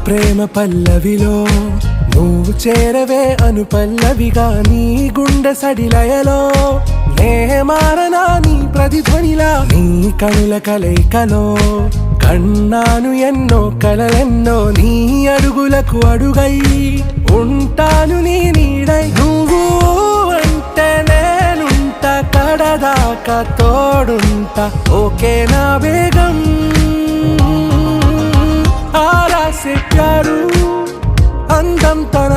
ప్రేమ పల్లవిలో నువ్వు చేరవే అను పల్లవిగా నీ గుండె సడిలయలో నే మారనా నీ ప్రతిధ్వనిలా నీ కనుల కలయికలో కన్నాను ఎన్నో కలలెన్నో నీ అడుగులకు అడుగై ఉంటాను నీ నీడై నువ్వు అంటే నేనుంట కడదాకా తోడుంటా ఓకే నా బేగం ఆరా से प्यारू అందం తన